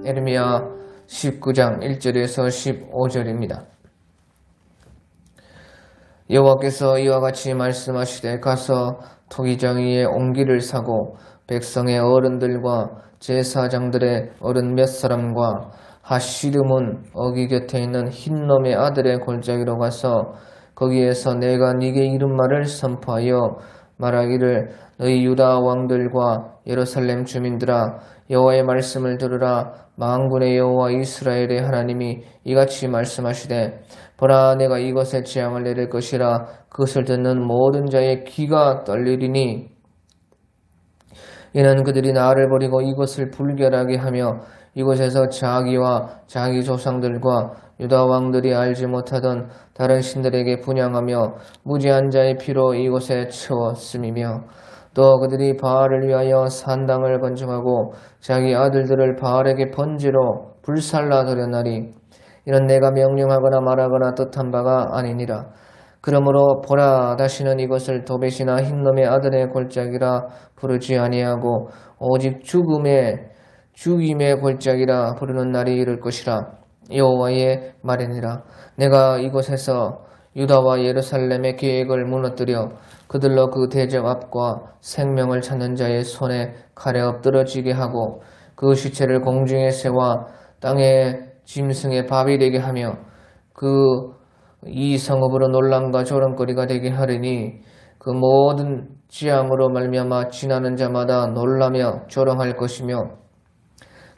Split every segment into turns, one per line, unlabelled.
예레미야 19장 1절에서 15절입니다. 여호와께서 이와 같이 말씀하시되 가서 토기장 위에 옹기를 사고 백성의 어른들과 제사장들의 어른 몇 사람과 하시드문 어기 곁에 있는 흰놈의 아들의 골짜기로 가서 거기에서 내가 네게 이른 말을 선포하여 말하기를 너희 유다 왕들과 예루살렘 주민들아 여호와의 말씀을 들으라. 만군의 여호와 이스라엘의 하나님이 이같이 말씀하시되 보라 내가 이것에 재앙을 내릴 것이라. 그것을 듣는 모든 자의 귀가 떨리리니 이는 그들이 나를 버리고 이곳을 불결하게 하며 이곳에서 자기와 자기 조상들과 유다 왕들이 알지 못하던 다른 신들에게 분향하며 무지한 자의 피로 이곳에 채웠음이며 또 그들이 바알을 위하여 산당을 건축하고 자기 아들들을 바알에게 번제로 불살라 드렸나니 이는 내가 명령하거나 말하거나 뜻한 바가 아니니라. 그러므로 보라 다시는 이것을 도벳이나 흰놈의 아들의 골짜기라 부르지 아니하고 오직 죽임의 골짜기라 부르는 날이 이를 것이라. 여호와의 말이니라. 내가 이곳에서 유다와 예루살렘의 계획을 무너뜨려 그들로 그 대적 앞과 생명을 찾는 자의 손에 칼에 엎드러지게 하고 그 시체를 공중에 세워 땅의 짐승의 밥이 되게 하며 이 성읍으로 논란과 조롱거리가 되게 하리니 그 모든 재앙으로 말미암아 지나는 자마다 놀라며 조롱할 것이며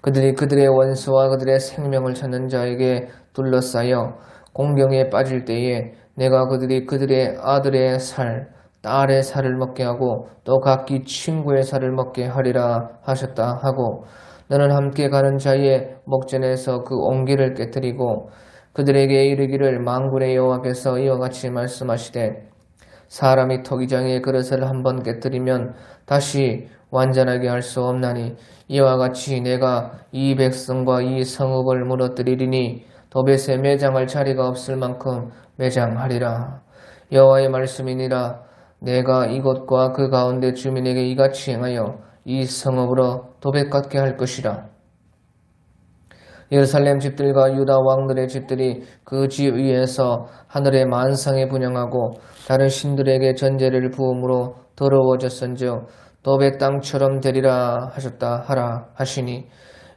그들이 그들의 원수와 그들의 생명을 찾는 자에게 둘러싸여 공경에 빠질 때에 내가 그들의 아들의 살, 딸의 살을 먹게 하고 또 각기 친구의 살을 먹게 하리라 하셨다 하고 너는 함께 가는 자의 목전에서 그 옹기를 깨뜨리고 그들에게 이르기를 만군의 여호와께서 이와 같이 말씀하시되 사람이 토기장의 그릇을 한번 깨뜨리면 다시 완전하게 할 수 없나니 이와 같이 내가 이 백성과 이 성읍을 무너뜨리리니 도벳에 매장할 자리가 없을 만큼 매장하리라. 여호와의 말씀이니라. 내가 이곳과 그 가운데 주민에게 이같이 행하여 이 성읍으로 도벳 같게 할 것이라. 예루살렘 집들과 유다 왕들의 집들이 그 집 위에서 하늘의 만상에 분향하고 다른 신들에게 전제를 부음으로 더러워졌은즉 도벳 땅처럼 되리라 하셨다 하라 하시니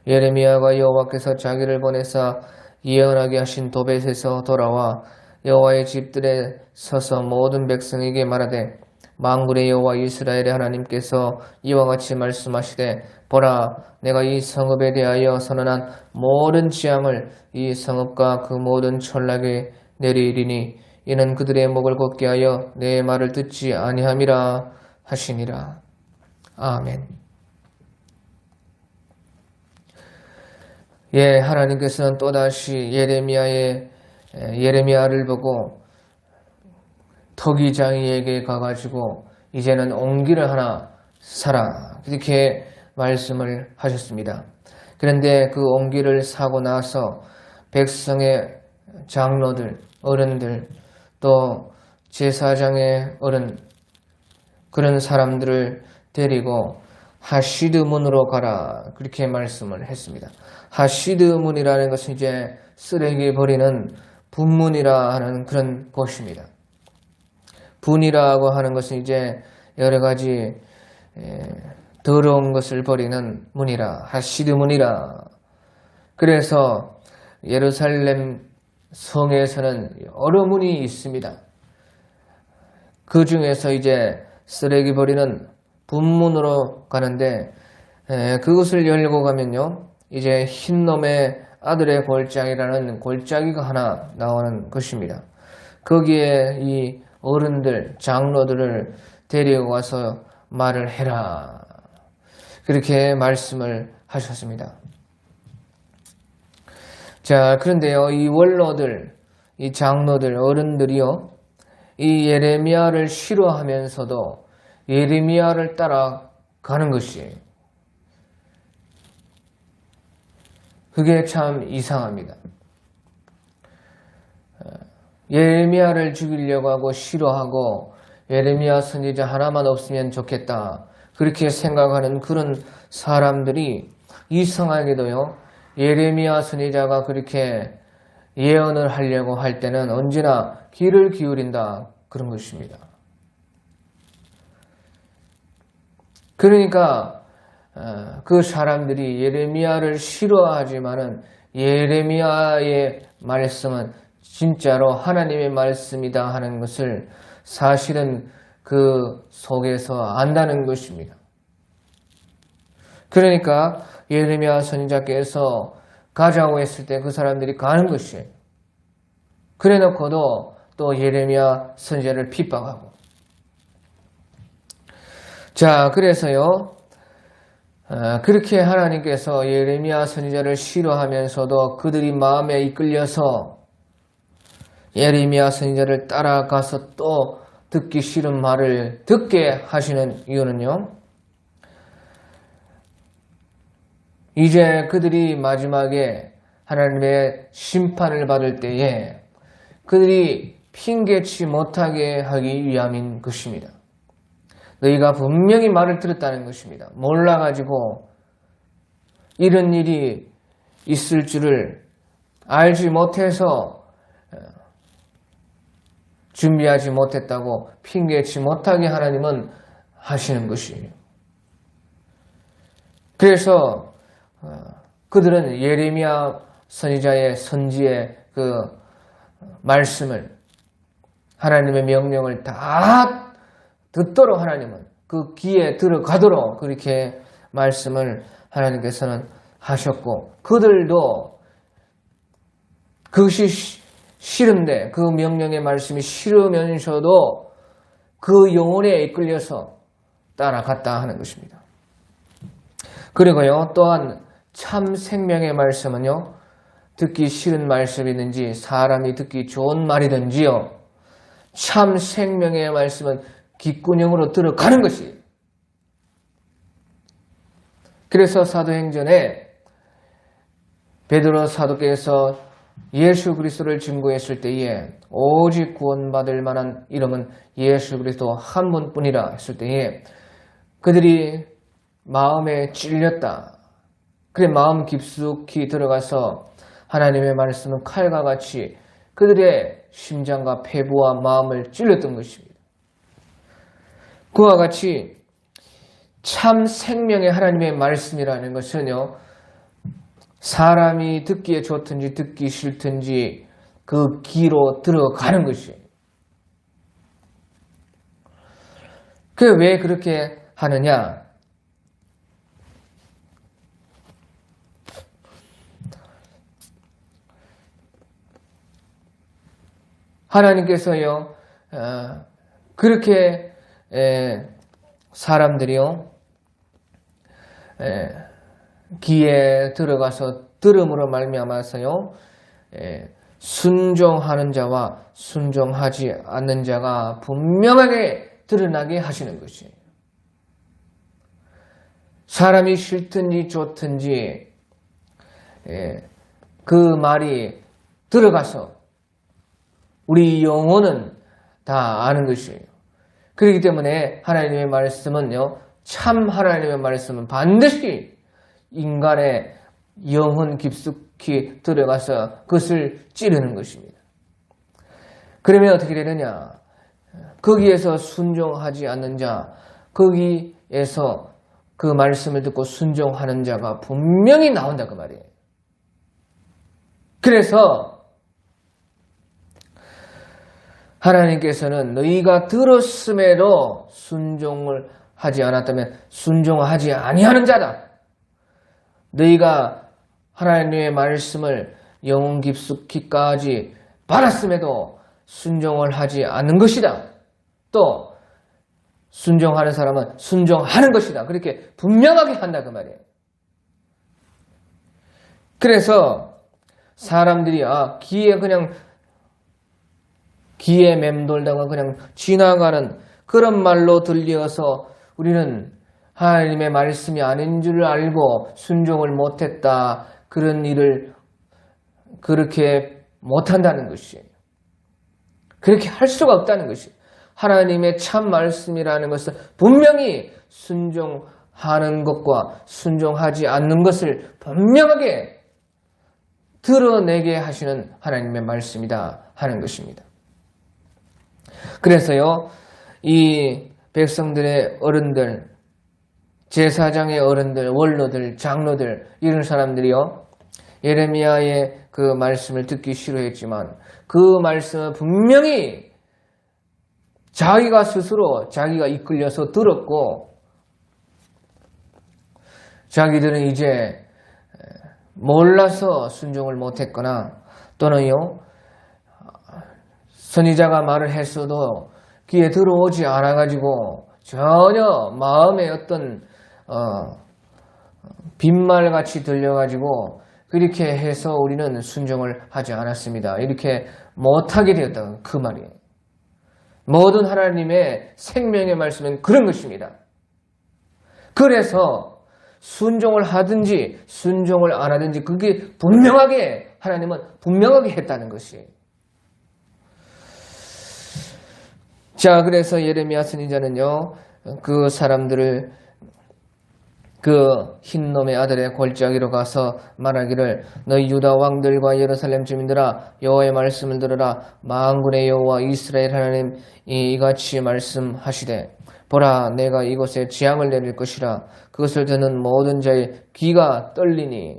예레미야가 여호와께서 자기를 보내사 예언하게 하신 도벳에서 돌아와 여호와의 집들에 서서 모든 백성에게 말하되 만군의 여호와 이스라엘의 하나님께서 이와 같이 말씀하시되 보라 내가 이 성읍에 대하여 선언한 모든 재앙을 이 성읍과 그 모든 촌락에 내리리니 이는 그들의 목을 곧게 하여 내 말을 듣지 아니함이라 하시니라. 아멘. 하나님께서는 또다시 예레미야를 보고 토기장이에게 가가지고 이제는 옹기를 하나 사라 이렇게 말씀을 하셨습니다. 그런데 그 옹기를 사고 나서 백성의 장로들, 어른들 또 제사장의 어른 그런 사람들을 데리고 하시드문으로 가라 그렇게 말씀을 했습니다. 하시드문이라는 것은 이제 쓰레기 버리는 분문이라 하는 그런 곳입니다. 분이라고 하는 것은 이제 여러 가지 더러운 것을 버리는 문이라 하시드문이라. 그래서 예루살렘 성에서는 여러 문이 있습니다. 그 중에서 이제 쓰레기 버리는 분문으로 가는데 그것을 열고 가면요 이제 흰놈의 아들의 골짜기라는 골짜기가 하나 나오는 것입니다. 거기에 이 어른들, 장로들을 데리고 가서 말을 해라 그렇게 말씀을 하셨습니다. 자, 그런데요 이 원로들, 이 장로들, 어른들이요 이 예레미야를 싫어하면서도 예레미야를 따라가는 것이에요. 그게 참 이상합니다. 예레미야를 죽이려고 하고 싫어하고 예레미야 선지자 하나만 없으면 좋겠다 그렇게 생각하는 그런 사람들이 이상하게도요 예레미야 선지자가 그렇게 예언을 하려고 할 때는 언제나 귀를 기울인다 그런 것입니다. 그러니까 그 사람들이 예레미야를 싫어하지만은 예레미야의 말씀은 진짜로 하나님의 말씀이다 하는 것을 사실은 그 속에서 안다는 것입니다. 그러니까 예레미야 선지자께서 가자고 했을 때 그 사람들이 가는 것이에요. 그래 놓고도 또 예레미야 선지자를 핍박하고. 자, 그래서요, 그렇게 하나님께서 예레미야 선지자를 싫어하면서도 그들이 마음에 이끌려서 예레미야 선지자를 따라가서 또 듣기 싫은 말을 듣게 하시는 이유는요, 이제 그들이 마지막에 하나님의 심판을 받을 때에 그들이 핑계치 못하게 하기 위함인 것입니다. 너희가 분명히 말을 들었다는 것입니다. 몰라가지고 이런 일이 있을 줄을 알지 못해서 준비하지 못했다고 핑계치 못하게 하나님은 하시는 것이에요. 그래서 그들은 예레미야 선지자의 선지의 그 말씀을, 하나님의 명령을 다 듣도록 하나님은 그 귀에 들어가도록 그렇게 말씀을 하나님께서는 하셨고, 그들도 그것이 싫은데, 그 명령의 말씀이 싫으면서도 그 영혼에 이끌려서 따라갔다 하는 것입니다. 그리고요, 또한 참 생명의 말씀은요, 듣기 싫은 말씀이든지 사람이 듣기 좋은 말이든지요, 참 생명의 말씀은 귓구녕으로 들어가는 것이에요. 그래서 사도행전에 베드로 사도께서 예수 그리스도를 증거했을 때에 오직 구원받을 만한 이름은 예수 그리스도 한 분뿐이라 했을 때에 그들이 마음에 찔렸다. 그래 마음 깊숙이 들어가서 하나님의 말씀은 칼과 같이 그들의 심장과 폐부와 마음을 찔렀던 것입니다. 그와 같이 참 생명의 하나님의 말씀이라는 것은요, 사람이 듣기에 좋든지 듣기 싫든지 그 귀로 들어가는 것이에요. 그 왜 그렇게 하느냐? 하나님께서요, 그렇게 사람들이요, 귀에 들어가서 들음으로 말미암아서요, 순종하는 자와 순종하지 않는 자가 분명하게 드러나게 하시는 것이에요. 사람이 싫든지 좋든지 그 말이 들어가서 우리 영혼은 다 아는 것이에요. 그렇기 때문에 하나님의 말씀은요, 참 하나님의 말씀은 반드시 인간의 영혼 깊숙이 들어가서 그것을 찌르는 것입니다. 그러면 어떻게 되느냐? 거기에서 순종하지 않는 자, 거기에서 그 말씀을 듣고 순종하는 자가 분명히 나온다 그 말이에요. 그래서 하나님께서는 너희가 들었음에도 순종을 하지 않았다면 순종하지 아니하는 자다. 너희가 하나님의 말씀을 영혼 깊숙이까지 받았음에도 순종을 하지 않는 것이다. 또 순종하는 사람은 순종하는 것이다. 그렇게 분명하게 한다 그 말이에요. 그래서 사람들이 귀에 맴돌다가 그냥 지나가는 그런 말로 들려서 우리는 하나님의 말씀이 아닌 줄 알고 순종을 못했다. 그런 일을 그렇게 못한다는 것이에요. 그렇게 할 수가 없다는 것이에요. 하나님의 참 말씀이라는 것은 분명히 순종하는 것과 순종하지 않는 것을 분명하게 드러내게 하시는 하나님의 말씀이다 하는 것입니다. 그래서요, 이 백성들의 어른들, 제사장의 어른들, 원로들, 장로들, 이런 사람들이요, 예레미야의 그 말씀을 듣기 싫어했지만 그 말씀은 분명히 자기가 스스로 자기가 이끌려서 들었고, 자기들은 이제 몰라서 순종을 못했거나 또는요, 선지자가 말을 했어도 귀에 들어오지 않아가지고 전혀 마음에 어떤 빈말같이 들려가지고 그렇게 해서 우리는 순종을 하지 않았습니다. 이렇게 못하게 되었다, 그 말이에요. 모든 하나님의 생명의 말씀은 그런 것입니다. 그래서 순종을 하든지 순종을 안 하든지 그게 분명하게, 하나님은 분명하게 했다는 것이. 자, 그래서 예레미야 선지자는요, 그 사람들을 그 흰놈의 아들의 골짜기로 가서 말하기를, 너희 유다 왕들과 예루살렘 주민들아, 여호와의 말씀을 들으라. 만군의 여호와 이스라엘 하나님 이같이 말씀하시되, 보라, 내가 이곳에 재앙을 내릴 것이라. 그것을 듣는 모든 자의 귀가 떨리니.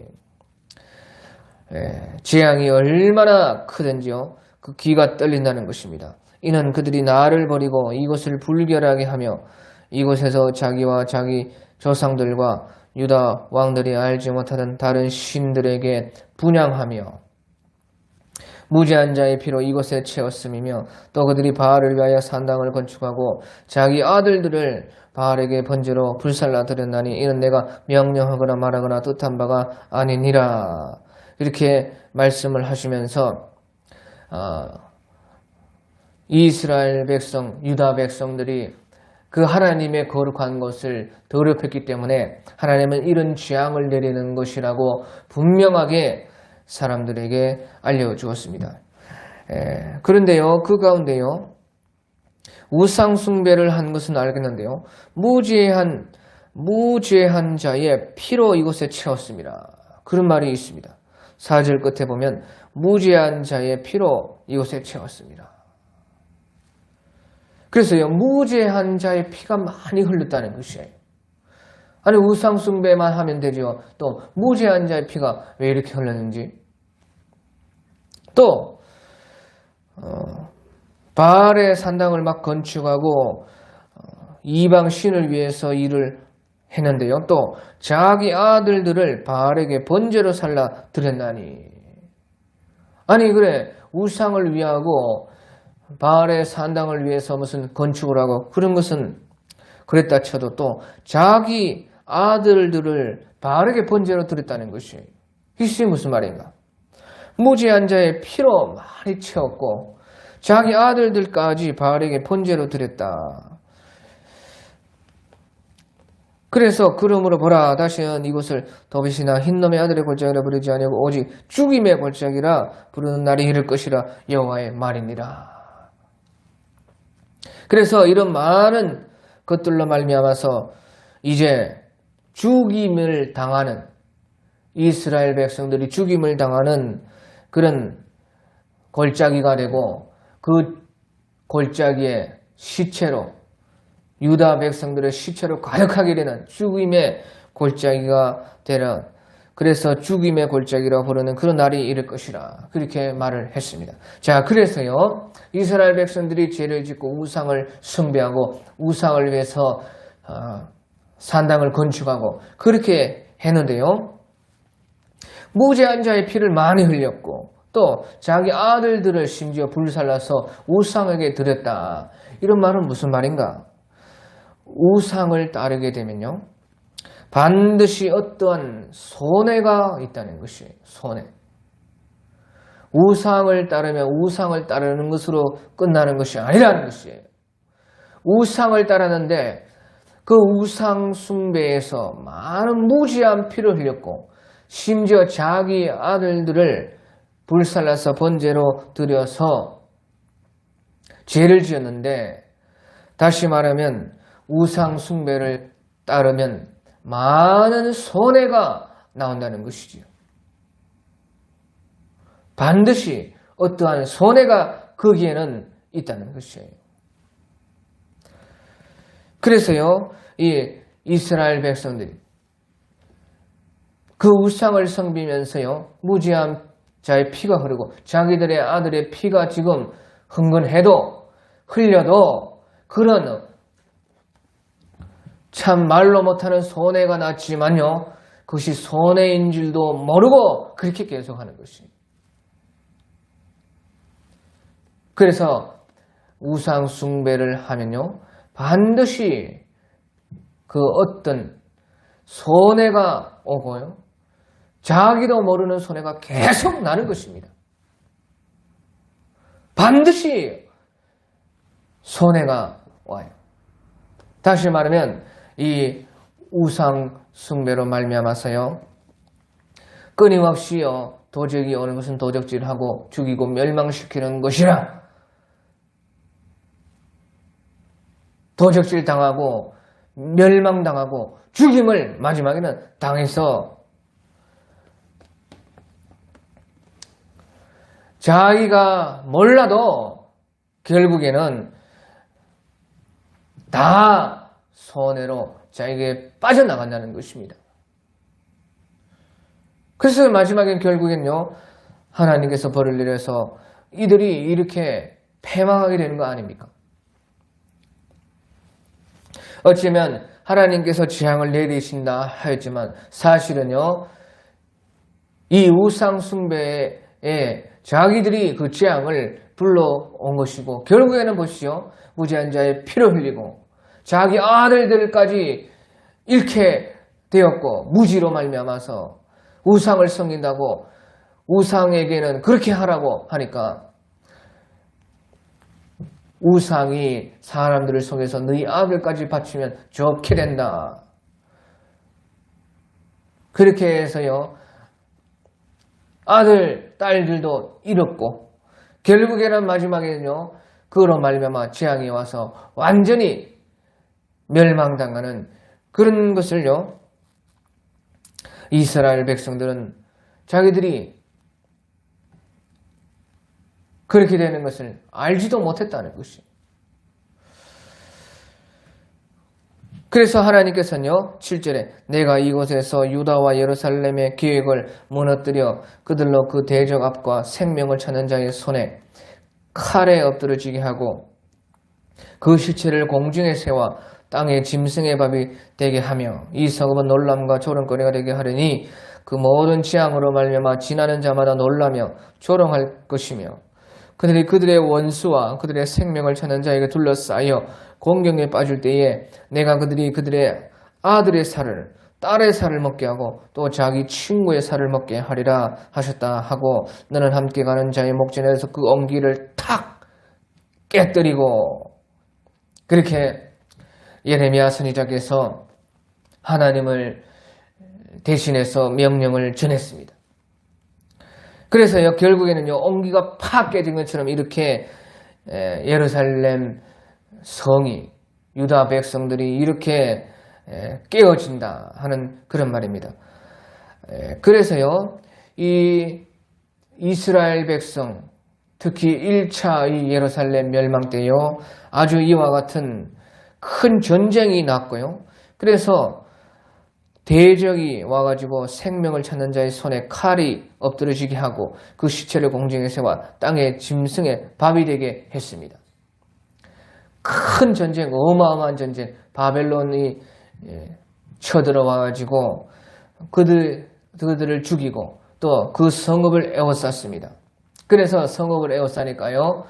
재앙이 얼마나 크든지요, 그 귀가 떨린다는 것입니다. 이는 그들이 나를 버리고 이곳을 불결하게 하며 이곳에서 자기와 자기 조상들과 유다 왕들이 알지 못하던 다른 신들에게 분향하며 무지한 자의 피로 이곳에 채웠음이며, 또 그들이 바알을 위하여 산당을 건축하고 자기 아들들을 바알에게 번제로 불살라 드렸나니 이는 내가 명령하거나 말하거나 뜻한 바가 아니니라. 이렇게 말씀을 하시면서 이스라엘 백성, 유다 백성들이 그 하나님의 거룩한 것을 더럽혔기 때문에 하나님은 이런 재앙을 내리는 것이라고 분명하게 사람들에게 알려주었습니다. 그런데요, 그 가운데요, 우상 숭배를 한 것은 알겠는데요, 무죄한 자의 피로 이곳에 채웠습니다. 그런 말이 있습니다. 4절 끝에 보면 무죄한 자의 피로 이곳에 채웠습니다. 그래서요, 무죄한 자의 피가 많이 흘렀다는 것이에요. 아니, 우상 숭배만 하면 되죠. 또 무죄한 자의 피가 왜 이렇게 흘렀는지. 또 바알의 산당을 막 건축하고 이방 신을 위해서 일을 했는데요, 또 자기 아들들을 바알에게 번제로 살라 드렸나니. 아니, 그래, 우상을 위하고 바알의 산당을 위해서 무슨 건축을 하고 그런 것은 그랬다 쳐도 또 자기 아들들을 바알에게 번제로 드렸다는 것이, 이것이 무슨 말인가? 무죄한 자의 피로 많이 채웠고 자기 아들들까지 바알에게 번제로 드렸다. 그래서 그러므로 보라, 다시는 이곳을 도빗이나 흰놈의 아들의 골짜기라 부르지 아니하고 오직 죽임의 골짜기라 부르는 날이 이를 것이라 여호와의 말이니라. 그래서 이런 많은 것들로 말미암아서 이제 죽임을 당하는, 이스라엘 백성들이 죽임을 당하는 그런 골짜기가 되고 그 골짜기에 시체로, 유다 백성들의 시체로 가득하게 되는 죽임의 골짜기가 되는, 그래서 죽임의 골짜기라고 부르는 그런 날이 이를 것이라, 그렇게 말을 했습니다. 자, 그래서요, 이스라엘 백성들이 죄를 짓고 우상을 숭배하고 우상을 위해서 산당을 건축하고 그렇게 했는데요, 무죄한 자의 피를 많이 흘렸고 또 자기 아들들을 심지어 불살라서 우상에게 드렸다. 이런 말은 무슨 말인가? 우상을 따르게 되면요, 반드시 어떠한 손해가 있다는 것이에요. 손해. 우상을 따르면 우상을 따르는 것으로 끝나는 것이 아니라는 것이에요. 우상을 따르는데 그 우상 숭배에서 많은 무지한 피를 흘렸고 심지어 자기 아들들을 불살라서 번제로 드려서 죄를 지었는데, 다시 말하면 우상 숭배를 따르면 많은 손해가 나온다는 것이지요. 반드시 어떠한 손해가 거기에는 있다는 것이에요. 그래서요, 이 이스라엘 백성들이 그 우상을 섬기면서요, 무지한 자의 피가 흐르고 자기들의 아들의 피가 지금 흥건해도 흘려도 그런 참 말로 못하는 손해가 났지만요, 그것이 손해인 줄도 모르고 그렇게 계속하는 것입니다. 그래서 우상 숭배를 하면요, 반드시 그 어떤 손해가 오고요, 자기도 모르는 손해가 계속 나는 것입니다. 반드시 손해가 와요. 다시 말하면 이 우상 숭배로 말미암아서요, 끊임없이요, 도적이 오는 것은 도적질하고 죽이고 멸망시키는 것이라, 도적질 당하고 멸망당하고 죽임을 마지막에는 당해서 자기가 몰라도 결국에는 다 손해로 자기에게 빠져나간다는 것입니다. 그래서 마지막엔 결국엔요, 하나님께서 벌을 내려서 이들이 이렇게 패망하게 되는 거 아닙니까? 어쩌면 하나님께서 재앙을 내리신다 하였지만 사실은요, 이 우상 숭배에 자기들이 그 재앙을 불러온 것이고, 결국에는 보시오, 무지한 자의 피를 흘리고 자기 아들들까지 잃게 되었고, 무지로 말미암아서 우상을 섬긴다고 우상에게는 그렇게 하라고 하니까 우상이 사람들을 속여서 너희 아들까지 바치면 좋게 된다, 그렇게 해서요, 아들, 딸들도 잃었고, 결국에는 마지막에는요, 그로 말미암아 재앙이 와서 완전히 멸망당하는 그런 것을요, 이스라엘 백성들은 자기들이 그렇게 되는 것을 알지도 못했다는 것이. 그래서 하나님께서는요, 7절에 내가 이곳에서 유다와 예루살렘의 계획을 무너뜨려 그들로 그 대적 앞과 생명을 찾는 자의 손에 칼에 엎드러지게 하고 그 시체를 공중에 세워 땅에 짐승의 밥이 되게 하며 이 성읍은 놀람과 조롱거리가 되게 하리니 그 모든 재앙으로 말미암아 지나는 자마다 놀라며 조롱할 것이며 그들이 그들의 원수와 그들의 생명을 찾는 자에게 둘러싸여 공경에 빠질 때에 내가 그들이 그들의 아들의 살을 딸의 살을 먹게 하고 또 자기 친구의 살을 먹게 하리라 하셨다 하고 너는 함께 가는 자의 목전에서 그 엉기를 탁 깨뜨리고, 그렇게 예레미야 선지자께서 하나님을 대신해서 명령을 전했습니다. 그래서요, 결국에는요, 엉기가 팍 깨진 것처럼 이렇게 예루살렘 성이, 유다 백성들이 이렇게 깨어진다 하는 그런 말입니다. 그래서요, 이 이스라엘 백성, 특히 1차 이 예루살렘 멸망 때요, 아주 이와 같은 큰 전쟁이 났고요. 그래서 대적이 와가지고 생명을 찾는 자의 손에 칼이 엎드러지게 하고 그 시체를 공중에 세워 땅에 짐승의 밥이 되게 했습니다. 큰 전쟁, 어마어마한 전쟁, 바벨론이 쳐들어와가지고 그들을 죽이고 또 그 성읍을 에워쌌습니다. 그래서 성읍을 에워싸니까요,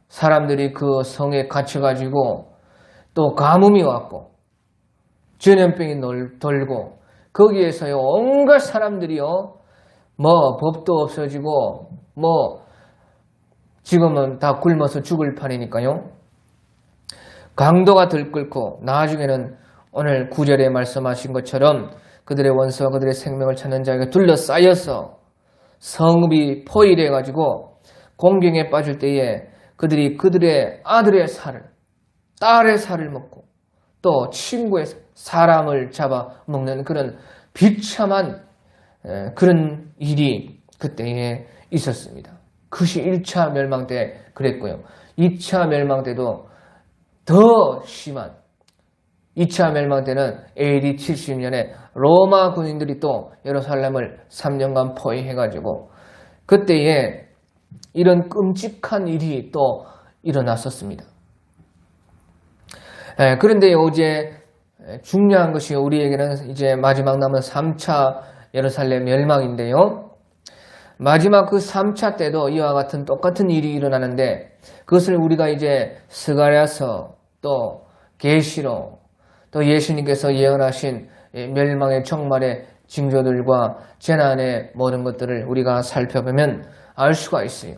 사람들이 그 성에 갇혀가지고 또 가뭄이 왔고 전염병이 돌고 거기에서요, 온갖 사람들이요, 뭐 법도 없어지고 뭐 지금은 다 굶어서 죽을 판이니까요, 강도가 들끓고 나중에는 오늘 9절에 말씀하신 것처럼 그들의 원수와 그들의 생명을 찾는 자에게 둘러싸여서 성읍이 포위돼가지고 공경에 빠질 때에 그들이 그들의 아들의 살을, 딸의 살을 먹고 또 친구의 사람을 잡아 먹는 그런 비참한 그런 일이 그때에 있었습니다. 그것이 1차 멸망 때 그랬고요. 2차 멸망 때도 더 심한 2차 멸망 때는 AD 70년에 로마 군인들이 또 예루살렘을 3년간 포위해가지고 그때에 이런 끔찍한 일이 또 일어났었습니다. 그런데 어제 중요한 것이 우리에게는 이제 마지막 남은 3차 예루살렘 멸망인데요. 마지막 그 3차 때도 이와 같은 똑같은 일이 일어나는데 그것을 우리가 이제 스가랴서 또 계시록 또 예수님께서 예언하신 멸망의 종말의 징조들과 재난의 모든 것들을 우리가 살펴보면 알 수가 있어요.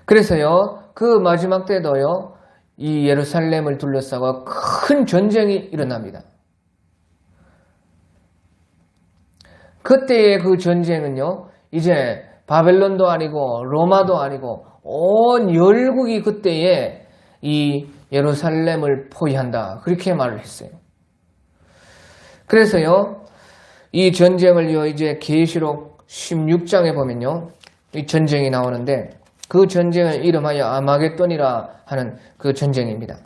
그래서요, 그 마지막 때도요, 이 예루살렘을 둘러싸고 큰 전쟁이 일어납니다. 그때의 그 전쟁은요, 이제 바벨론도 아니고 로마도 아니고 온 열국이 그때에 이 예루살렘을 포위한다. 그렇게 말을 했어요. 그래서요, 이 전쟁을요, 이제 계시록 16장에 보면요, 이 전쟁이 나오는데 그 전쟁을 이름하여 아마겟돈이라 하는 그 전쟁입니다.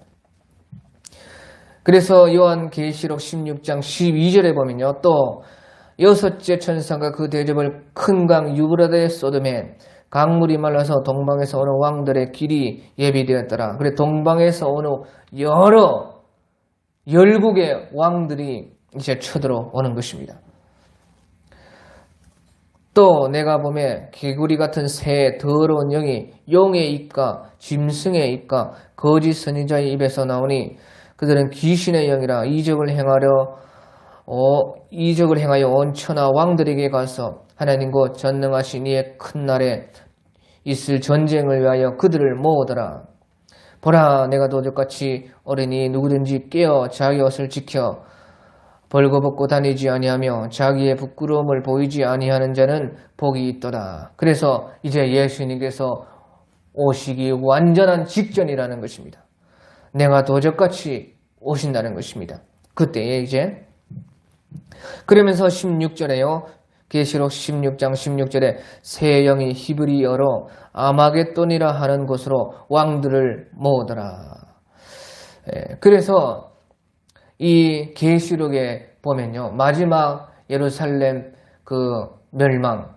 그래서 요한 계시록 16장 12절에 보면요, 또 여섯째 천사가 그 대접을 큰 강 유브라데에 쏟음에 강물이 말라서 동방에서 오는 왕들의 길이 예비되었더라. 그래 동방에서 오는 여러 열국의 왕들이 이제 쳐들어오는 것입니다. 또 내가 보매 개구리 같은 새 더러운 영이 용의 입과 짐승의 입과 거짓 선지자의 입에서 나오니 그들은 귀신의 영이라 이적을 행하여 온 천하 왕들에게 가서 하나님과 전능하신 이의 큰 날에 있을 전쟁을 위하여 그들을 모으더라. 보라, 내가 도적같이 어린이 누구든지 깨어 자기 옷을 지켜 벌거벗고 다니지 아니하며 자기의 부끄러움을 보이지 아니하는 자는 복이 있도다. 그래서 이제 예수님께서 오시기 완전한 직전이라는 것입니다. 내가 도적같이 오신다는 것입니다. 그때에 이제 그러면서 16절에요. 계시록 16장 16절에 새 영이 히브리어로 아마겟돈이라 하는 곳으로 왕들을 모으더라. 그래서 이 계시록에 보면요, 마지막 예루살렘 그 멸망,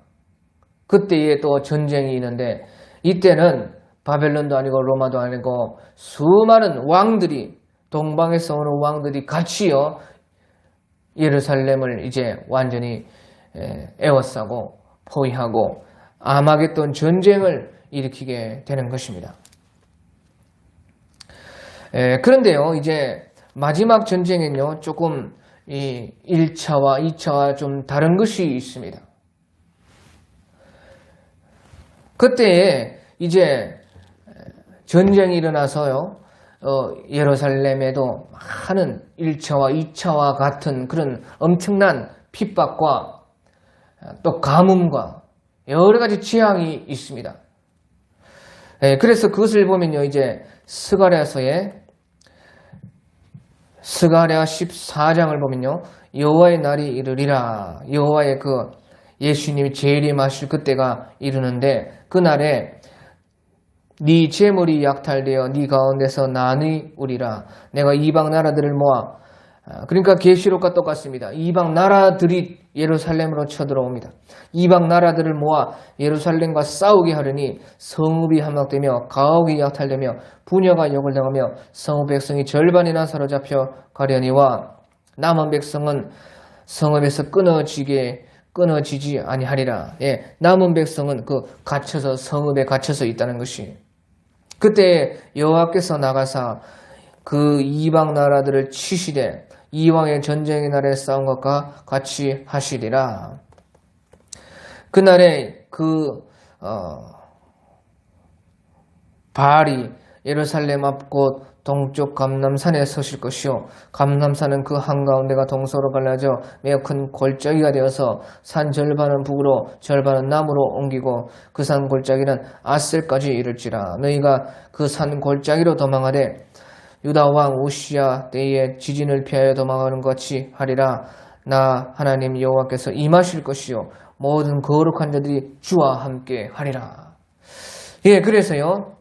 그때에 또 전쟁이 있는데 이때는 바벨론도 아니고 로마도 아니고 수많은 왕들이 동방에서 오는 왕들이 같이요 예루살렘을 이제 완전히 에워싸고 포위하고 아마겟돈 전쟁을 일으키게 되는 것입니다. 그런데요, 이제 마지막 전쟁은요, 조금 이 1차와 2차와 좀 다른 것이 있습니다. 그때에 이제 전쟁이 일어나서요, 예루살렘에도 많은 1차와 2차와 같은 그런 엄청난 핍박과 또 가뭄과 여러 가지 재앙이 있습니다. 그래서 그것을 보면요, 이제 스가랴 14장을 보면요, 여호와의 날이 이르리라. 여호와의 그 예수님이 재림하실 그때가 이르는데 그날에 네 재물이 약탈되어 네 가운데서 나누리라. 내가 이방 나라들을 모아, 그러니까 계시록과 똑같습니다. 이방 나라들이 예루살렘으로 쳐들어옵니다. 이방 나라들을 모아 예루살렘과 싸우게 하려니 성읍이 함락되며 가옥이 약탈되며 부녀가 욕을 당하며 성읍 백성이 절반이나 사로잡혀 가려니와 남은 백성은 성읍에서 끊어지지 아니하리라. 남은 백성은 갇혀서 성읍에 갇혀서 있다는 것이, 그때 여호와께서 나가사 그 이방 나라들을 치시되 이왕의 전쟁의 날에 싸운 것과 같이 하시리라. 그날에 바알이 예루살렘 앞 곳 동쪽 감람산에 서실 것이요, 감람산은 그 한가운데가 동서로 갈라져 매우 큰 골짜기가 되어서 산 절반은 북으로 절반은 남으로 옮기고 그 산 골짜기는 아셀까지 이를지라. 너희가 그 산 골짜기로 도망하되 유다 왕 우시야 때에 지진을 피하여 도망하는 것 같이 하리라. 나 하나님 여호와께서 임하실 것이요 모든 거룩한 자들이 주와 함께 하리라. 예, 그래서요.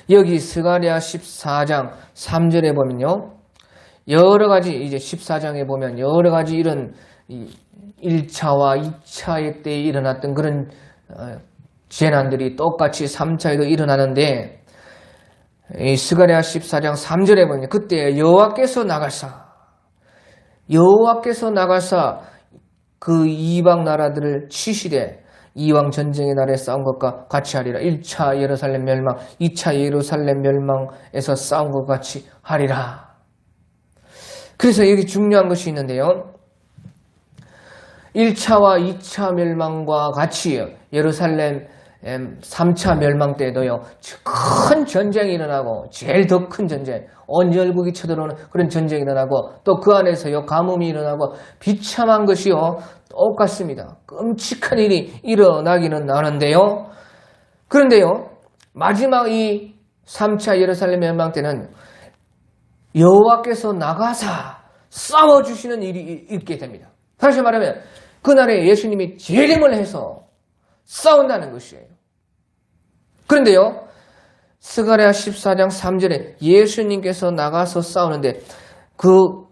여기 스가랴 14장 3절에 보면요. 여러 가지 이제 14장에 보면 여러 가지 이런 1차와 2차의 때에 일어났던 그런 재난들이 똑같이 3차에도 일어나는데 이 스가랴 14장 3절에 보면 그때 여호와께서 나가사 그 이방 나라들을 치시되 이왕 전쟁의 날에 싸운 것과 같이 하리라. 1차 예루살렘 멸망, 2차 예루살렘 멸망에서 싸운 것 같이 하리라. 그래서 여기 중요한 것이 있는데요. 1차와 2차 멸망과 같이 예루살렘 3차 멸망 때도요. 큰 전쟁이 일어나고 제일 더 큰 전쟁, 온 열국이 쳐들어오는 그런 전쟁이 일어나고 또 그 안에서요. 가뭄이 일어나고 비참한 것이요. 똑같습니다. 끔찍한 일이 일어나기는 하는데요. 그런데요. 마지막 이 3차 예루살렘 멸망 때는 여호와께서 나가사 싸워주시는 일이 있게 됩니다. 다시 말하면 그날에 예수님이 재림을 해서 싸운다는 것이에요. 그런데요. 스가랴 14장 3절에 예수님께서 나가서 싸우는데 그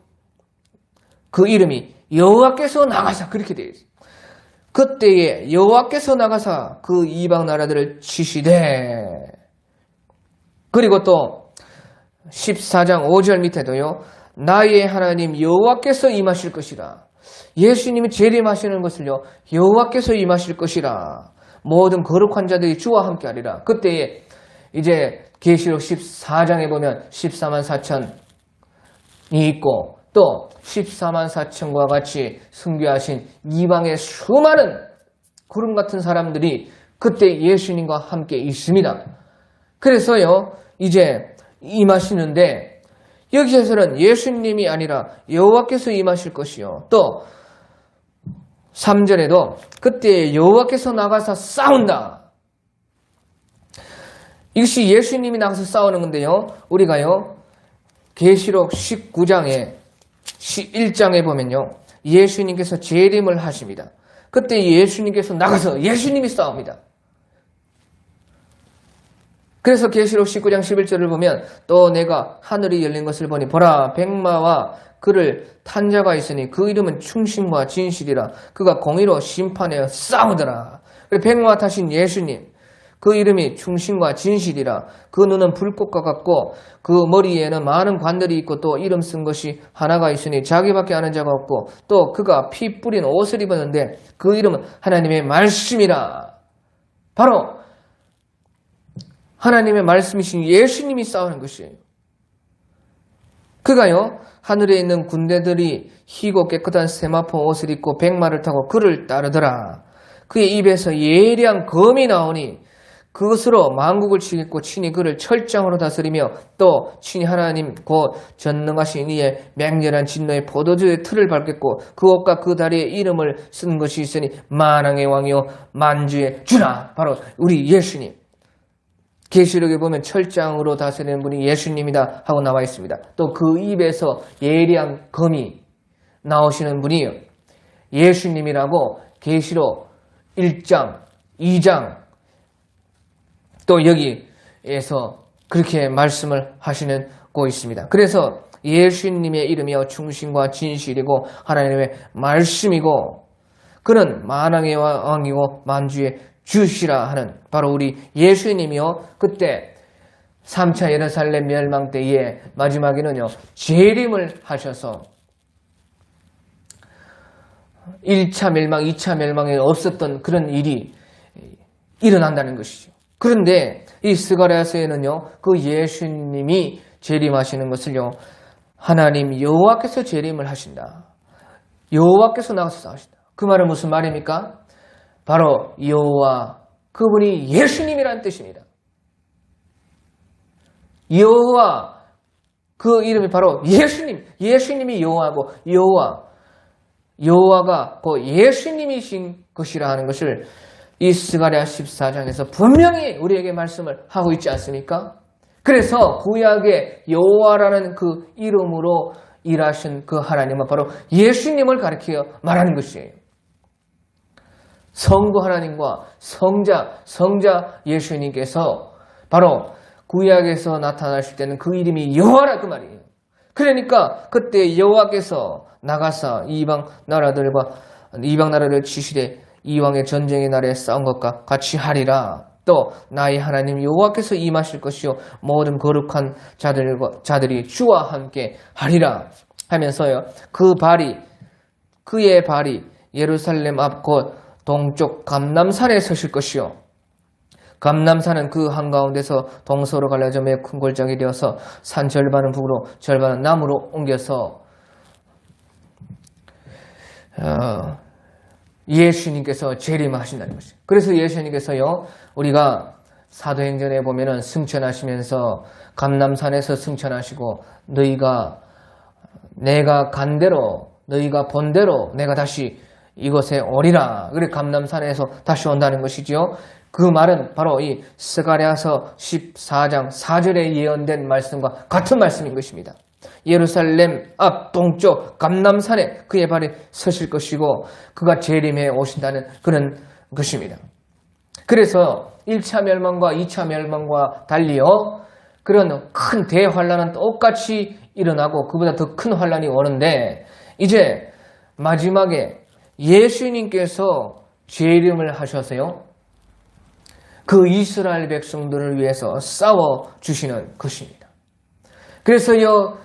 이름이 여호와께서 나가사 그렇게 되어 있어요. 그때에 여호와께서 나가사 그 이방 나라들을 치시되 그리고 또 14장 5절 밑에도요. 나의 하나님 여호와께서 임하실 것이라. 예수님이 재림하시는 것을요. 여호와께서 임하실 것이라. 모든 거룩한 자들이 주와 함께하리라. 그때에 이제 계시록 14장에 보면 14만 4천이 있고 또 14만 4천과 같이 순교하신 이방의 수많은 구름 같은 사람들이 그때 예수님과 함께 있습니다. 그래서요. 이제 임하시는데 여기에서는 예수님이 아니라 여호와께서 임하실 것이요. 또 3절에도 그때 여호와께서 나가서 싸운다. 이것이 예수님이 나가서 싸우는 건데요. 우리가요. 계시록 19장에 1장에 보면요. 예수님께서 재림을 하십니다. 그때 예수님께서 나가서 예수님이 싸웁니다. 그래서 계시록 19장 11절을 보면 또 내가 하늘이 열린 것을 보니 보라 백마와 그를 탄 자가 있으니 그 이름은 충신과 진실이라. 그가 공의로 심판하여 싸우더라. 백마 타신 예수님 그 이름이 충신과 진실이라. 그 눈은 불꽃과 같고 그 머리에는 많은 관들이 있고 또 이름 쓴 것이 하나가 있으니 자기밖에 아는 자가 없고 또 그가 피 뿌린 옷을 입었는데 그 이름은 하나님의 말씀이라. 바로 하나님의 말씀이신 예수님이 싸우는 것이에요. 그가요. 하늘에 있는 군대들이 희고 깨끗한 세마포 옷을 입고 백마를 타고 그를 따르더라. 그의 입에서 예리한 검이 나오니 그것으로 만국을 치겠고 친히 그를 철장으로 다스리며 또 친히 하나님 곧 전능하신 이의 맹렬한 진노의 포도주의 틀을 밟겠고 그 옷과 그 다리에 이름을 쓴 것이 있으니 만왕의 왕이요 만주의 주라. 바로 우리 예수님. 계시록에 보면 철장으로 다스리는 분이 예수님이다 하고 나와 있습니다. 또 그 입에서 예리한 검이 나오시는 분이 예수님이라고 계시록 1장, 2장 또 여기에서 그렇게 말씀을 하시는 거 있습니다. 그래서 예수님의 이름이요 충신과 진실이고 하나님의 말씀이고 그는 만왕의 왕이고 만주의 주시라 하는 바로 우리 예수님이요. 그때 3차 예루살렘 멸망 때에 마지막에는요. 재림을 하셔서 1차 멸망, 2차 멸망에 없었던 그런 일이 일어난다는 것이죠. 그런데 이 스가랴서에는요. 그 예수님이 재림하시는 것을요. 하나님 여호와께서 재림을 하신다. 여호와께서 나가서 싸우신다. 그 말은 무슨 말입니까? 바로 여호와 그분이 예수님이라는 뜻입니다. 여호와 그 이름이 바로 예수님. 예수님이 여호와고 여호와가 그 예수님이신 것이라 하는 것을 이 스가랴 14장에서 분명히 우리에게 말씀을 하고 있지 않습니까? 그래서 구약의 여호와라는 그 이름으로 일하신 그 하나님은 바로 예수님을 가리켜 말하는 것이에요. 성부 하나님과 성자 예수님께서 바로 구약에서 나타나실 때는 그 이름이 여호와라 그 말이에요. 그러니까 그때 여호와께서 나가사 이방 나라를 치시되 이왕의 전쟁의 날에 싸운 것과 같이 하리라. 또 나의 하나님 여호와께서 임하실 것이요 모든 거룩한 자들이 주와 함께 하리라 하면서요. 그의 발이 예루살렘 앞 곧 동쪽 감람산에 서실 것이요. 감람산은 그 한가운데서 동서로 갈라져 매우 큰 골짜기 되어서 산 절반은 북으로 절반은 남으로 옮겨서 예수님께서 재림하신다는 것이죠. 그래서 예수님께서요, 우리가 사도행전에 보면은 승천하시면서 감람산에서 승천하시고 내가 간 대로 너희가 본 대로 내가 다시 이곳에 오리라. 그래 감람산에서 다시 온다는 것이지요. 그 말은 바로 이 스가랴서 14장 4절에 예언된 말씀과 같은 말씀인 것입니다. 예루살렘 앞 동쪽 감람산에 그의 발이 서실 것이고 그가 재림해 오신다는 그런 것입니다. 그래서 1차 멸망과 2차 멸망과 달리요 그런 큰 대환란은 똑같이 일어나고 그보다 더 큰 환란이 오는데 이제 마지막에 예수님께서 재림을 하셔서요 그 이스라엘 백성들을 위해서 싸워주시는 것입니다. 그래서요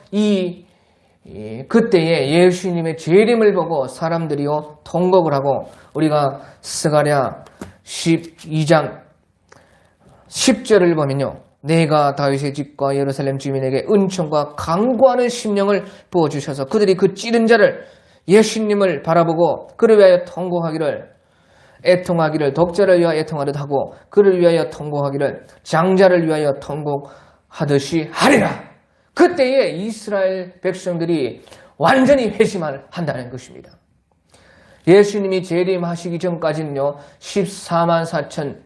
그때에 예수님의 재림을 보고 사람들이요 통곡을 하고 우리가 스가랴 12장 10절을 보면요 내가 다윗의 집과 예루살렘 주민에게 은총과 강구하는 심령을 부어주셔서 그들이 그 찌른 자를 예수님을 바라보고 그를 위하여 통곡하기를 애통하기를 독자를 위하여 애통하듯 하고 그를 위하여 통곡하기를 장자를 위하여 통곡하듯이 하리라. 그때에 이스라엘 백성들이 완전히 회심을 한다는 것입니다. 예수님이 재림하시기 전까지는요 14만 4천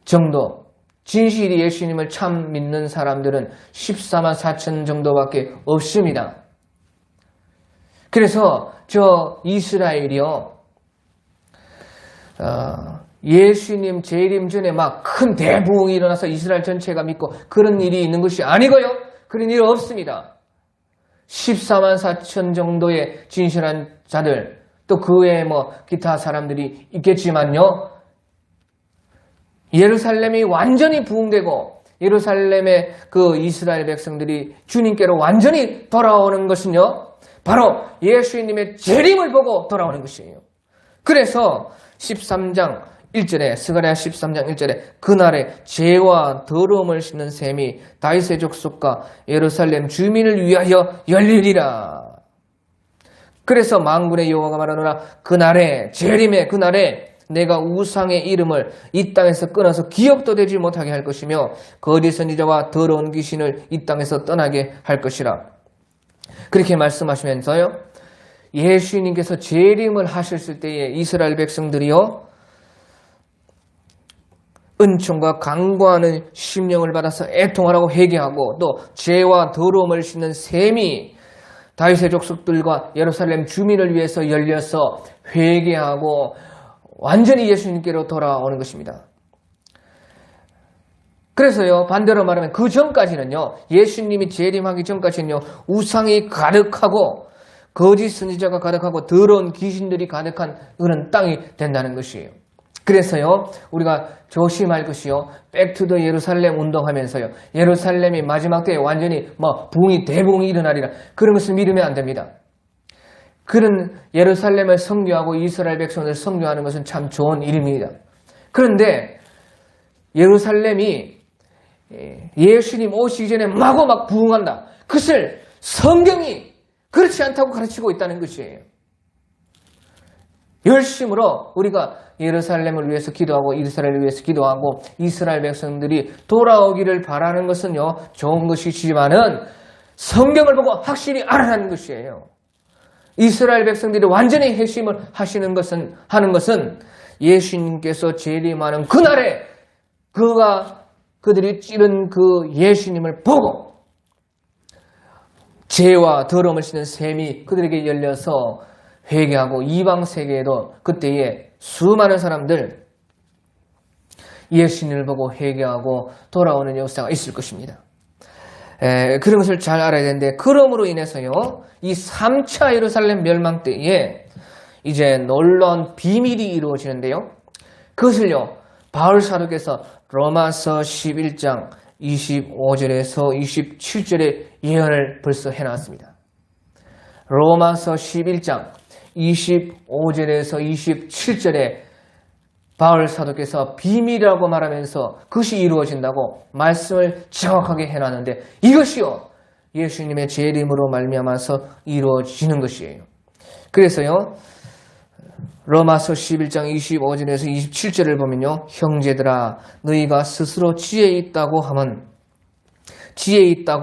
정도 진실이 예수님을 참 믿는 사람들은 14만 4천 정도밖에 없습니다. 그래서 저 이스라엘이요 예수님 재림 전에 막 큰 대부흥이 일어나서 이스라엘 전체가 믿고 그런 일이 있는 것이 아니고요. 그런 일 없습니다. 14만 4천 정도의 진실한 자들 또 그 외에 기타 사람들이 있겠지만요. 예루살렘이 완전히 부흥되고 예루살렘의 그 이스라엘 백성들이 주님께로 완전히 돌아오는 것은요. 바로 예수님의 재림을 보고 돌아오는 것이에요. 그래서 13장 1절에 스가랴 13장 1절에 그날에 죄와 더러움을 씻는 셈이 다윗의 족속과 예루살렘 주민을 위하여 열리리라. 그래서 만군의 여호와가 말하노라 그날에 재림의 그날에 내가 우상의 이름을 이 땅에서 끊어서 기억도 되지 못하게 할 것이며 거짓 선지자와 더러운 귀신을 이 땅에서 떠나게 할 것이라. 그렇게 말씀하시면서요. 예수님께서 재림을 하셨을 때에 이스라엘 백성들이요. 은총과 강구하는 심령을 받아서 애통하라고 회개하고 또 죄와 더러움을 씻는 셈이 다윗의 족속들과 예루살렘 주민을 위해서 열려서 회개하고 완전히 예수님께로 돌아오는 것입니다. 그래서요 반대로 말하면 그 전까지는요 예수님이 재림하기 전까지는요 우상이 가득하고 거짓 선지자가 가득하고 더러운 귀신들이 가득한 그런 땅이 된다는 것이에요. 그래서요 우리가 조심할 것이요 백투더 예루살렘 운동하면서요 예루살렘이 마지막 때에 완전히 부흥이 대부흥이 일어나리라 그런 것을 믿으면 안 됩니다. 그런 예루살렘을 선교하고 이스라엘 백성을 선교하는 것은 참 좋은 일입니다. 그런데 예루살렘이 예수님 오시기 전에 마구 부흥한다. 그것을 성경이 그렇지 않다고 가르치고 있다는 것이에요. 열심으로 우리가 예루살렘을 위해서 기도하고 이스라엘을 위해서 기도하고 이스라엘 백성들이 돌아오기를 바라는 것은요 좋은 것이지만은 성경을 보고 확실히 알아라는 것이에요. 이스라엘 백성들이 완전히 회심을 하는 것은 예수님께서 재림하는 그날에 그들이 찌른 그 예수님을 보고 죄와 더러움을 씻는 셈이 그들에게 열려서 회개하고 이방 세계에도 그때에 수많은 사람들 예수님을 보고 회개하고 돌아오는 역사가 있을 것입니다. 그런 것을 잘 알아야 되는데, 그럼으로 인해서요, 이 3차 예루살렘 멸망 때에 이제 놀라운 비밀이 이루어지는데요. 그것을요, 바울 사도께서 로마서 11장 25절에서 27절의 예언을 벌써 해놨습니다. 로마서 11장 25절에서 27절에 바울 사도께서 비밀이라고 말하면서 그것이 이루어진다고 말씀을 정확하게 해놨는데, 이것이요 예수님의 재림으로 말미암아서 이루어지는 것이에요. 그래서요 로마서 11장 25절에서 27절을 보면요, 형제들아 너희가 스스로 지혜 있다고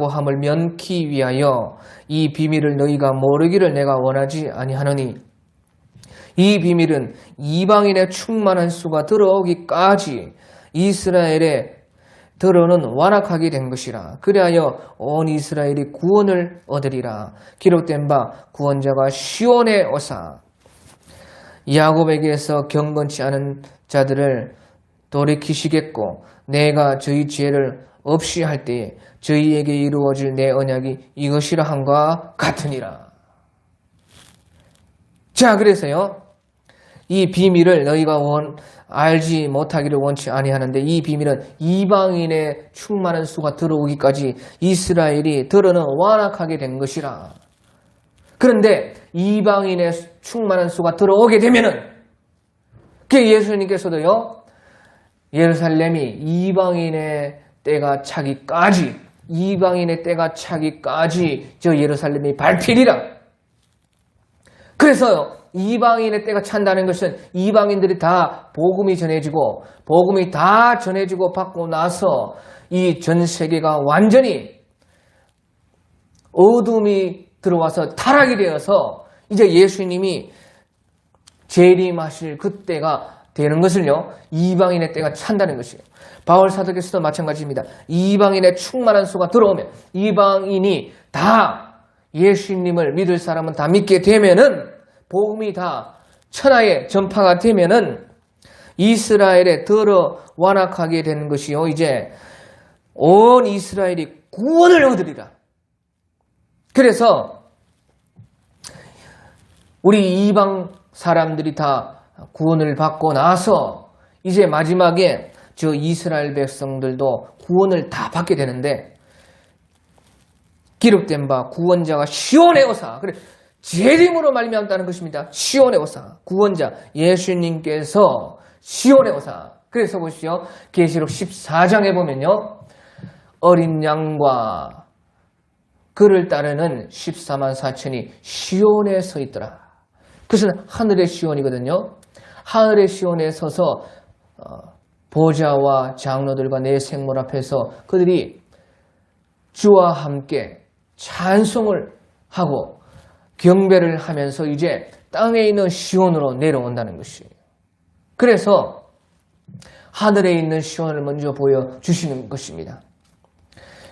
함을 면키 위하여 이 비밀을 너희가 모르기를 내가 원하지 아니하노니, 이 비밀은 이방인의 충만한 수가 들어오기까지 이스라엘에 들어는 완악하게 된 것이라. 그리하여 온 이스라엘이 구원을 얻으리라. 기록된 바 구원자가 시온에 오사 야곱에게서 경건치 않은 자들을 돌이키시겠고, 내가 저희 죄를 없이 할 때에 저희에게 이루어질 내 언약이 이것이라 함과 같으니라. 자, 그래서요 이 비밀을 너희가 알지 못하기를 원치 아니하는데, 이 비밀은 이방인의 충만한 수가 들어오기까지 이스라엘이 들어는 완악하게 된 것이라. 그런데 이방인의 충만한 수가 들어오게 되면은, 그 예수님께서도요 예루살렘이 이방인의 때가 차기까지 저 예루살렘이 밟히리라. 그래서 이방인의 때가 찬다는 것은 이방인들이 다 복음이 다 전해지고 받고 나서 이 전 세계가 완전히 어둠이 들어와서 타락이 되어서 이제 예수님이 재림하실 그때가 되는 것을요, 이방인의 때가 찬다는 것이에요. 바울 사도께서도 마찬가지입니다. 이방인의 충만한 수가 들어오면, 이방인이 다 예수님을 믿을 사람은 다 믿게 되면은, 복음이 다 천하에 전파가 되면은 이스라엘에 들어 완악하게 되는 것이요, 이제 온 이스라엘이 구원을 얻으리라. 그래서 우리 이방 사람들이 다 구원을 받고 나서 이제 마지막에 저 이스라엘 백성들도 구원을 다 받게 되는데, 기록된 바 구원자가 시온에 오사, 그래 재림으로 말미암다는 것입니다. 시온에 오사, 구원자 예수님께서 시온에 오사. 그래서 보십시오, 계시록 14장에 보면요, 어린 양과 그를 따르는 14만 4천이 시온에 서 있더라. 그것은 하늘의 시온이거든요. 하늘의 시온에 서서 보좌와 장로들과 내 생물 앞에서 그들이 주와 함께 찬송을 하고 경배를 하면서 이제 땅에 있는 시온으로 내려온다는 것이에요. 그래서 하늘에 있는 시온을 먼저 보여주시는 것입니다.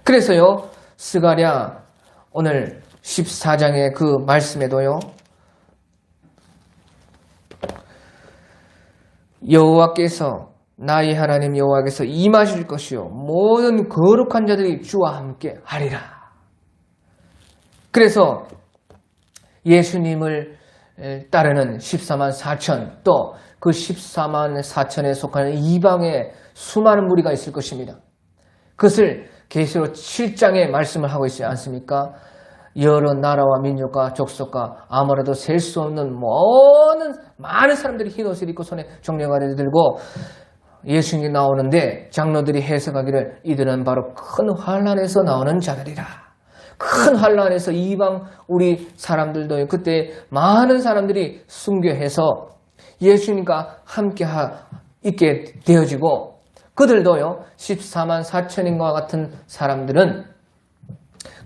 그래서요, 스가랴 오늘 14장의 그 말씀에도요, 여호와께서, 나의 하나님 여호와께서 임하실 것이요 모든 거룩한 자들이 주와 함께 하리라. 그래서 예수님을 따르는 14만 4천, 또 그 14만 4천에 속하는 이방의 수많은 무리가 있을 것입니다. 그것을 계시록 7장에 말씀을 하고 있지 않습니까? 여러 나라와 민족과 족속과 아무래도 셀 수 없는 많은 사람들이 흰 옷을 입고 손에 종려가리를 들고 예수님이 나오는데, 장로들이 해석하기를 이들은 바로 큰 환난에서 나오는 자들이라. 큰 환난에서 이방 우리 사람들도 그때 많은 사람들이 순교해서 예수님과 함께 있게 되어지고, 그들도요 14만 4천인과 같은 사람들은,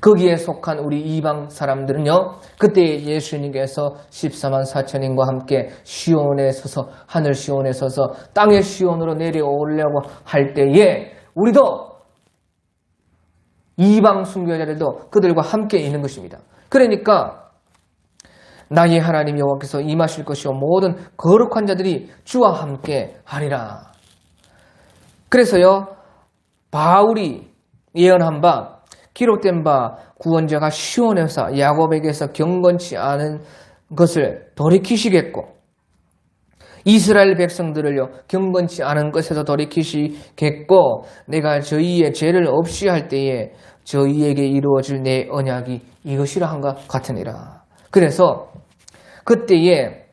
거기에 속한 우리 이방 사람들은요, 그때 예수님께서 14만 4천인과 함께 시온에 서서, 하늘 시온에 서서 땅의 시온으로 내려오려고 할 때에 우리도 이방 순교자들도 그들과 함께 있는 것입니다. 그러니까 나의 하나님 여호와께서 임하실 것이요 모든 거룩한 자들이 주와 함께 하리라. 그래서요, 바울이 예언한 바, 기록된 바, 구원자가 시온에서 야곱에게서 경건치 않은 것을 돌이키시겠고, 이스라엘 백성들을요, 경건치 않은 것에서 돌이키시겠고, 내가 저희의 죄를 없이 할 때에 저희에게 이루어질 내 언약이 이것이라 한가 같으니라. 그래서 그때에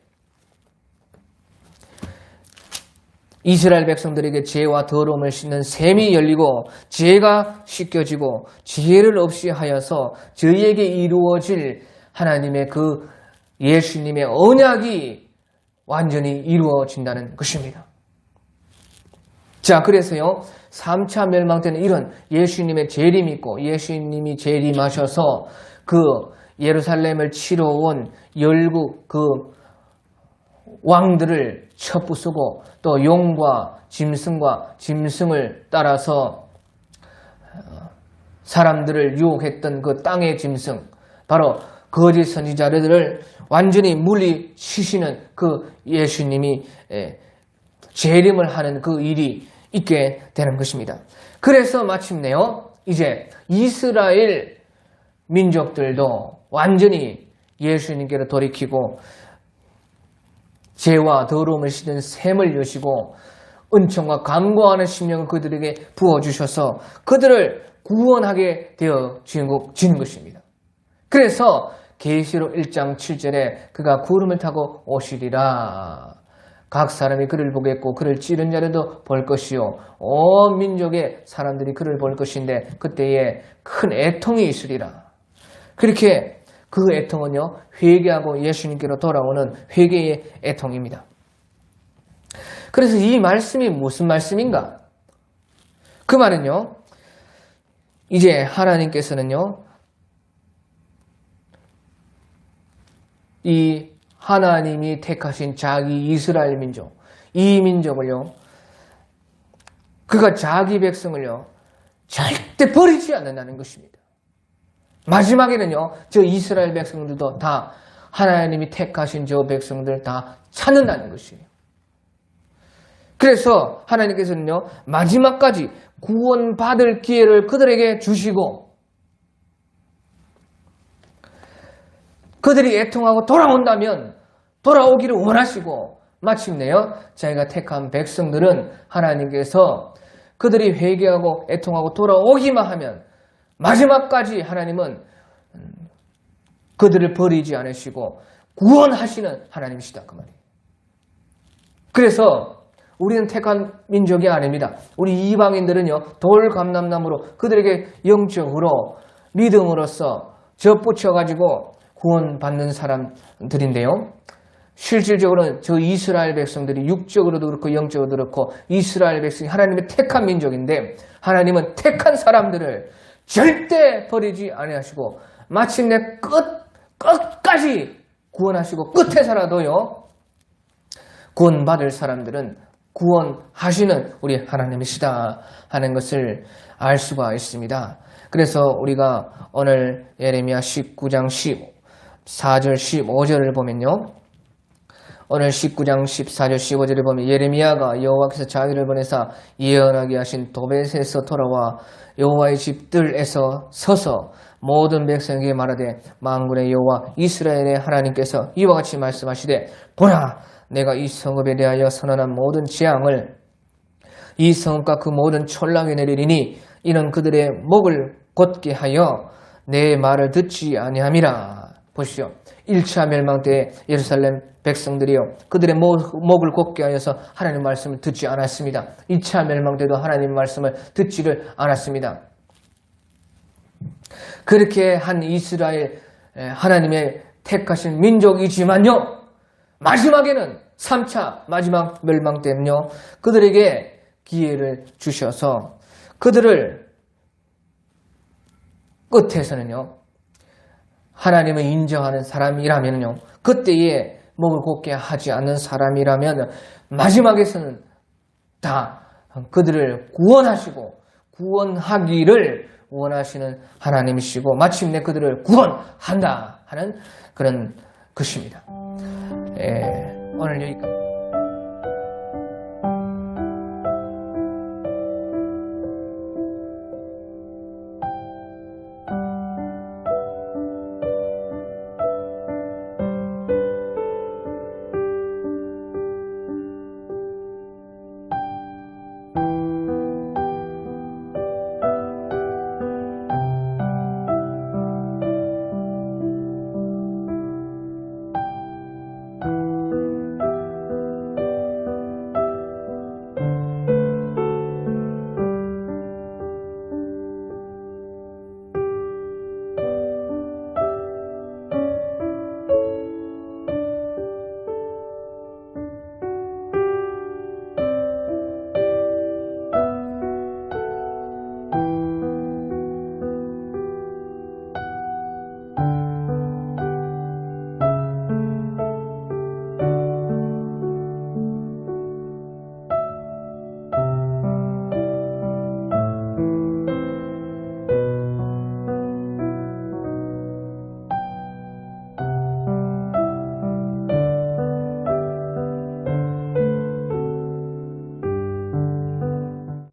이스라엘 백성들에게 죄와 더러움을 씻는 셈이 열리고 죄가 씻겨지고 죄를 없이 하여서 저희에게 이루어질 하나님의 그 예수님의 언약이 완전히 이루어진다는 것입니다. 자, 그래서요, 3차 멸망 때는 이런 예수님의 재림이 있고 예수님이 재림하셔서 그 예루살렘을 치러 온 열국 그 왕들을 쳐부수고 또 용과 짐승을 따라서 사람들을 유혹했던 그 땅의 짐승, 바로 거짓 선지자들을 완전히 물리치시는 그 예수님이 재림을 하는 그 일이 있게 되는 것입니다. 그래서 마침내요, 이제 이스라엘 민족들도 완전히 예수님께로 돌이키고 죄와 더러움을 씻는 셈을 여시고 은총과 간구하는 심령을 그들에게 부어주셔서 그들을 구원하게 되어진 것입니다. 그래서 계시록 1장 7절에 그가 구름을 타고 오시리라. 각 사람이 그를 보겠고 그를 찌른 자들도 볼 것이요 온 민족의 사람들이 그를 볼 것인데 그때에 큰 애통이 있으리라. 그렇게 그 애통은요, 회개하고 예수님께로 돌아오는 회개의 애통입니다. 그래서 이 말씀이 무슨 말씀인가? 그 말은요, 이제 하나님께서는요, 이 하나님이 택하신 자기 이스라엘 민족, 이 민족을요, 그가 자기 백성을요, 절대 버리지 않는다는 것입니다. 마지막에는요, 저 이스라엘 백성들도 다 하나님이 택하신 저 백성들 다 찾는다는 것이에요. 그래서 하나님께서는요, 마지막까지 구원받을 기회를 그들에게 주시고 그들이 애통하고 돌아온다면 돌아오기를 원하시고 마침내요, 자기가 택한 백성들은 하나님께서 그들이 회개하고 애통하고 돌아오기만 하면 마지막까지 하나님은 그들을 버리지 않으시고 구원하시는 하나님이시다 그 말이에요. 그래서 우리는 택한 민족이 아닙니다. 우리 이방인들은요, 돌감람나무로 그들에게 영적으로 믿음으로써 접붙여가지고 구원받는 사람들인데요. 실질적으로는 저 이스라엘 백성들이 육적으로도 그렇고 영적으로도 그렇고 이스라엘 백성이 하나님의 택한 민족인데 하나님은 택한 사람들을 절대 버리지 아니하시고 마침내 끝까지 구원하시고 끝에서라도요, 구원받을 사람들은 구원하시는 우리 하나님이시다 하는 것을 알 수가 있습니다. 그래서 우리가 오늘 예레미야 19장 14절 15절을 보면요, 오늘 19장 14절 15절을 보면 예레미야가 여호와께서 자기를 보내사 예언하게 하신 도벳에서 돌아와 여호와의 집들에서 서서 모든 백성에게 말하되 만군의 여호와 이스라엘의 하나님께서 이와 같이 말씀하시되 보라, 내가 이 성읍에 대하여 선언한 모든 재앙을 이 성읍과 그 모든 촌락에 내리리니 이는 그들의 목을 곧게 하여 내 말을 듣지 아니함이라. 보시오. 1차 멸망 때 예루살렘 백성들이요, 그들의 목을 곧게 하여서 하나님 말씀을 듣지 않았습니다. 2차 멸망 때도 하나님 말씀을 듣지를 않았습니다. 그렇게 한 이스라엘 하나님의 택하신 민족이지만요, 마지막에는 3차 마지막 멸망 때는요, 그들에게 기회를 주셔서 그들을 끝에서는요, 하나님을 인정하는 사람이라면요, 그때에 목을 곧게 하지 않는 사람이라면 마지막에서는 다 그들을 구원하시고 구원하기를 원하시는 하나님이시고 마침내 그들을 구원한다 하는 그런 것입니다. 오늘 여기까지.